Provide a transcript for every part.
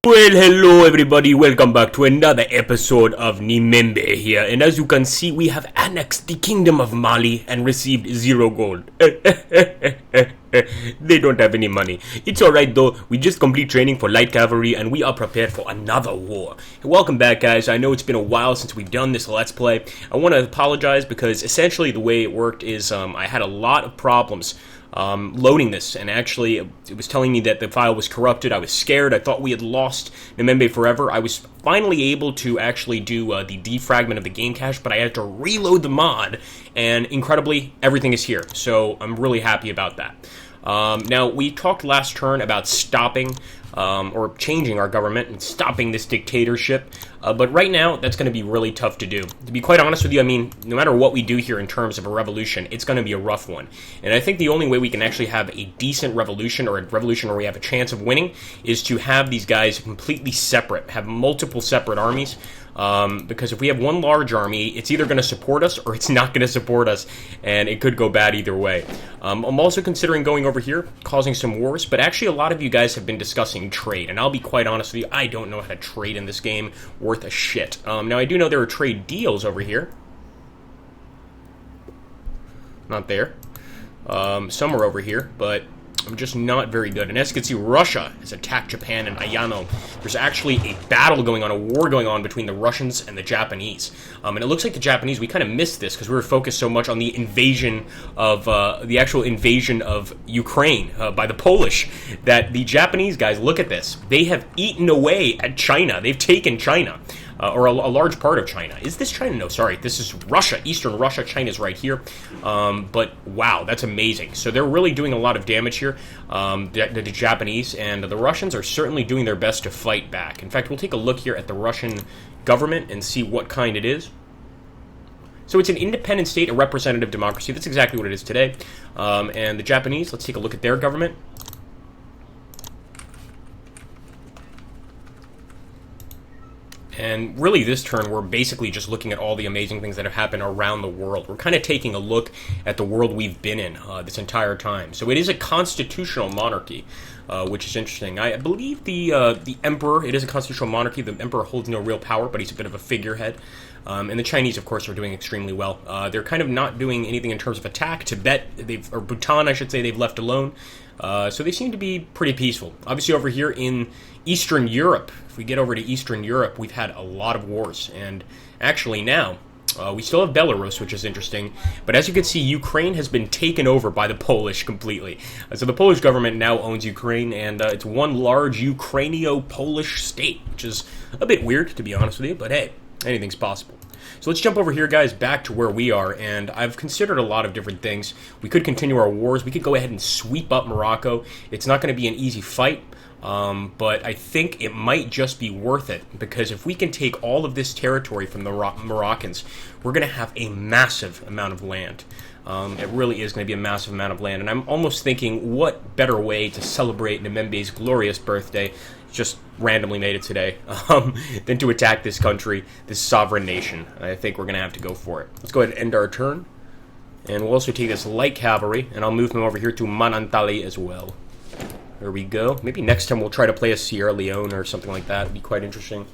Well, hello everybody, welcome back to another episode of Nimembe here, and as you can see, we have annexed the Kingdom of Mali and received 0 gold. They don't have any money. It's alright though, we just complete training for light cavalry and we are prepared for another war. Welcome back guys, I know it's been a while since we've done this Let's Play. I want to apologize because essentially the way it worked is I had a lot of problems loading this, and actually it was telling me that the file was corrupted. I was scared. I thought we had lost Nimembe forever. I was finally able to actually do the defragment of the game cache, but I had to reload the mod, and incredibly, everything is here. So I'm really happy about that. Now, we talked last turn about stopping or changing our government and stopping this dictatorship, but right now, that's going to be really tough to do. To be quite honest with you, I mean, no matter what we do here in terms of a revolution, it's going to be a rough one. And I think the only way we can actually have a decent revolution, or a revolution where we have a chance of winning, is to have these guys completely separate, have multiple separate armies. Because if we have one large army, it's either going to support us or it's not going to support us, and it could go bad either way. I'm also considering going over here, causing some wars, but actually a lot of you guys have been discussing trade, and I'll be quite honest with you, I don't know how to trade in this game worth a shit. Now, I do know there are trade deals over here. Not there. Some are over here, but I'm just not very good. And as you can see, Russia has attacked Japan and Ayano. There's actually a battle going on, a war going on between the Russians and the Japanese. And it looks like the Japanese, we kind of missed this because we were focused so much on the invasion of, the actual invasion of Ukraine by the Polish, that the Japanese guys, look at this. They have eaten away at China. They've taken China. Or a large part of China. Is this China? No, sorry. This is Russia. Eastern Russia. China's right here. But wow, that's amazing. So they're really doing a lot of damage here. The Japanese and the Russians are certainly doing their best to fight back. In fact, we'll take a look here at the Russian government and see what kind it is. So it's an independent state, a representative democracy. That's exactly what it is today. And the Japanese, let's take a look at their government. And really this turn, we're basically just looking at all the amazing things that have happened around the world. We're kind of taking a look at the world we've been in this entire time. So it is a constitutional monarchy, which is interesting. I believe the emperor, it is a constitutional monarchy. The emperor holds no real power, but he's a bit of a figurehead. And the Chinese, of course, are doing extremely well. They're kind of not doing anything in terms of attack. Tibet, or Bhutan, I should say, they've left alone. So they seem to be pretty peaceful. Obviously, over here in Eastern Europe, if we get over to Eastern Europe, we've had a lot of wars. And actually now, we still have Belarus, which is interesting. But as you can see, Ukraine has been taken over by the Polish completely. So the Polish government now owns Ukraine, and it's one large Ukrainio-Polish state, which is a bit weird, to be honest with you. But hey, anything's possible. So let's jump over here, guys, back to where we are, and I've considered a lot of different things. We could continue our wars. We could go ahead and sweep up Morocco. It's not going to be an easy fight, but I think it might just be worth it, because if we can take all of this territory from the Moroccans, we're going to have a massive amount of land. It really is going to be a massive amount of land, and I'm almost thinking, what better way to celebrate Nimembe's glorious birthday, just randomly made it today, than to attack this country, this sovereign nation. I think we're going to have to go for it. Let's go ahead and end our turn, and we'll also take this light cavalry, and I'll move them over here to Manantali as well. There we go. Maybe next time we'll try to play a Sierra Leone or something like that. It'd be quite interesting.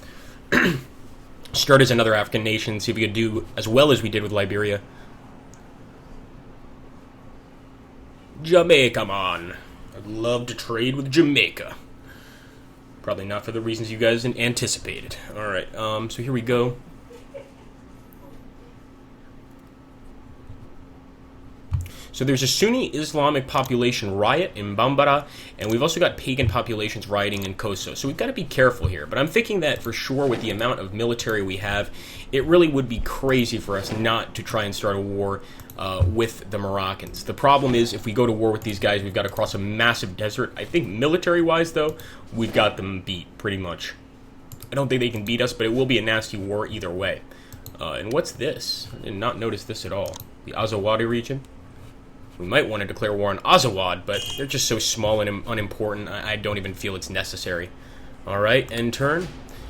Start as another African nation, see if we could do as well as we did with Liberia. Jamaica, man. I'd love to trade with Jamaica. Probably not for the reasons you guys anticipated. Alright, so here we go. So there's a Sunni Islamic population riot in Bambara, and we've also got pagan populations rioting in Koso. So we've got to be careful here. But I'm thinking that for sure with the amount of military we have, it really would be crazy for us not to try and start a war with the Moroccans. The problem is, if we go to war with these guys, we've got to cross a massive desert. I think military-wise, though, we've got them beat, pretty much. I don't think they can beat us, but it will be a nasty war either way. And what's this? I did not notice this at all. The Azawadi region. We might want to declare war on Azawad, but they're just so small and unimportant, I don't even feel it's necessary. Alright, end turn.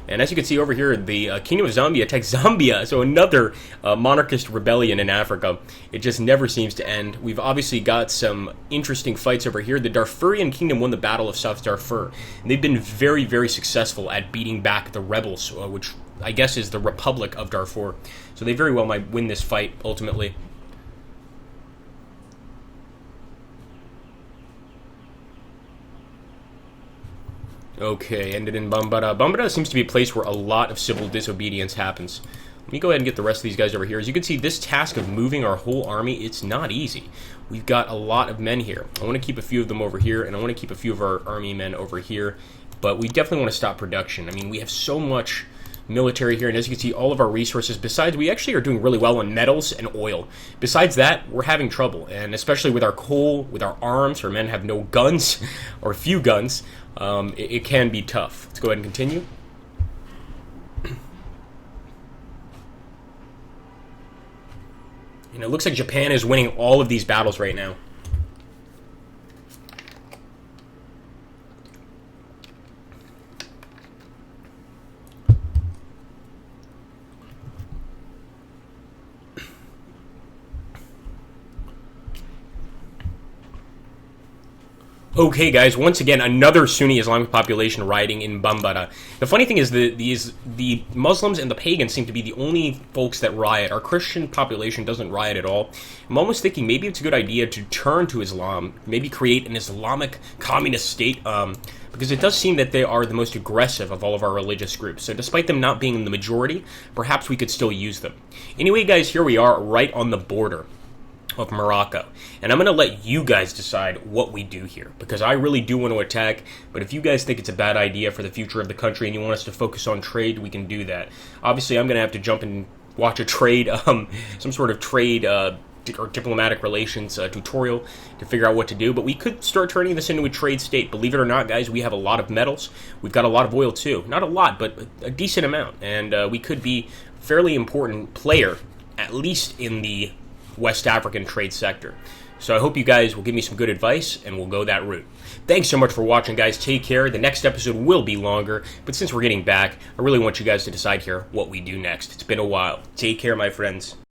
And as you can see over here, the Kingdom of Zambia attacks Zambia, so another monarchist rebellion in Africa. It just never seems to end. We've obviously got some interesting fights over here. The Darfurian Kingdom won the Battle of South Darfur, and they've been very, very successful at beating back the rebels, which I guess is the Republic of Darfur. So they very well might win this fight, ultimately. Okay, ended in Bambara. Bambara seems to be a place where a lot of civil disobedience happens. Let me go ahead and get the rest of these guys over here. As you can see, this task of moving our whole army, it's not easy. We've got a lot of men here. I want to keep a few of them over here, and I want to keep a few of our army men over here. But we definitely want to stop production. I mean, we have so much military here, and as you can see, all of our resources, besides, we actually are doing really well on metals and oil. Besides that, we're having trouble, and especially with our coal, with our arms, our men have no guns, or few guns, it can be tough. Let's go ahead and continue. And it looks like Japan is winning all of these battles right now. Okay, guys, once again, another Sunni Islamic population rioting in Bambara. The funny thing is the Muslims and the pagans seem to be the only folks that riot. Our Christian population doesn't riot at all. I'm almost thinking maybe it's a good idea to turn to Islam, maybe create an Islamic communist state, because it does seem that they are the most aggressive of all of our religious groups. So despite them not being in the majority, perhaps we could still use them. Anyway, guys, here we are right on the border of Morocco, and I'm going to let you guys decide what we do here, because I really do want to attack, but if you guys think it's a bad idea for the future of the country and you want us to focus on trade, we can do that. Obviously, I'm going to have to jump and watch a trade, some sort of trade or diplomatic relations tutorial to figure out what to do, but we could start turning this into a trade state. Believe it or not, guys, we have a lot of metals. We've got a lot of oil, too. Not a lot, but a decent amount, and we could be a fairly important player, at least in the West African trade sector. So I hope you guys will give me some good advice, and we'll go that route. Thanks so much for watching, guys. Take care. The next episode will be longer, but since we're getting back, I really want you guys to decide here what we do next. It's been a while. Take care, my friends.